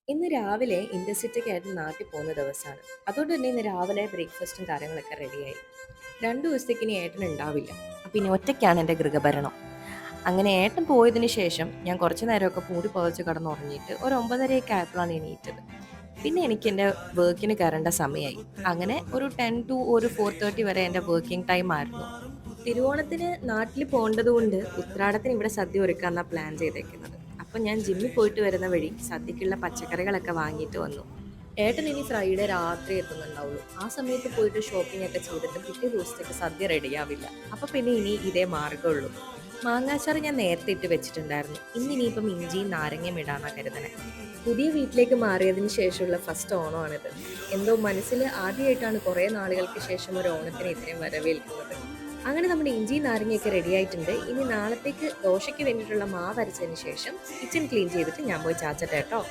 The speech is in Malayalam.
ഇന്ന് രാവിലെ ഇൻഡസ്ട്രിക്കായിട്ട് നാട്ടിൽ പോകുന്ന ദിവസമാണ്. അതുകൊണ്ട് തന്നെ ഇന്ന് രാവിലെ ബ്രേക്ക്ഫാസ്റ്റും കാര്യങ്ങളൊക്കെ റെഡിയായി. 2 ദിവസത്തേക്ക് ഇനി ഏട്ടൻ ഉണ്ടാവില്ല. അപ്പം ഇനി ഒറ്റയ്ക്കാണ് എൻ്റെ ഗൃഹഭരണം. അങ്ങനെ ഏട്ടൻ പോയതിന് ശേഷം ഞാൻ കുറച്ച് നേരമൊക്കെ മൂടി പുതച്ച് കിടന്നുറങ്ങിയിട്ട് ഒരു 9:30 ആയപ്പോഴാണ് എണീറ്റത്. പിന്നെ എനിക്ക് എൻ്റെ വർക്കിന് കയറേണ്ട സമയമായി. അങ്ങനെ ഒരു 10 ടു ഒരു 4:30 വരെ എൻ്റെ വർക്കിംഗ് ടൈം ആയിരുന്നു. തിരുവോണത്തിന് നാട്ടിൽ പോകേണ്ടതുകൊണ്ട് ഉത്രാടത്തിന് ഇവിടെ സദ്യ ഒരുക്കാന്നാ പ്ലാൻ ചെയ്തേക്കുന്നത്. അപ്പം ഞാൻ ജിമ്മിൽ പോയിട്ട് വരുന്ന വഴി സദ്യക്കുള്ള പച്ചക്കറികളൊക്കെ വാങ്ങിയിട്ട് വന്നു. ഏട്ടൻ ഇനി ഫ്രൈഡേ രാത്രി എത്തുന്നുണ്ടാവുള്ളൂ. ആ സമയത്ത് പോയിട്ട് ഷോപ്പിംഗ് ഒക്കെ ചെയ്തിട്ട് പിറ്റേ ദിവസത്തേക്ക് സദ്യ റെഡിയാവില്ല. അപ്പൊ പിന്നെ ഇനി ഇതേ മാർഗമുള്ളൂ. മാങ്ങാച്ചാറ് ഞാൻ നേരത്തെ ഇട്ട് വെച്ചിട്ടുണ്ടായിരുന്നു. ഇന്നിനിയിപ്പം ഇഞ്ചിയും നാരങ്ങയും ഇടാനാ കരുതണേ. പുതിയ വീട്ടിലേക്ക് മാറിയതിന് ശേഷമുള്ള ഫസ്റ്റ് ഓണമാണിത്. എന്തോ മനസ്സിൽ ആദ്യമായിട്ടാണ് കുറേ നാളുകൾക്ക് ശേഷം ഒരു ഓണത്തിന് ഇത്രയും വരവേൽക്കുന്നത്. അങ്ങനെ നമ്മുടെ ഇഞ്ചിയും നാരങ്ങയൊക്കെ റെഡി ആയിട്ടുണ്ട്. ഇനി നാളത്തേക്ക് ദോശയ്ക്ക് വേണ്ടിയിട്ടുള്ള മാവ് അരച്ചതിന് ശേഷം കിച്ചൺ ക്ലീൻ ചെയ്തിട്ട് ഞാൻ പോയി ചാച്ചട്ടെ കേട്ടോ.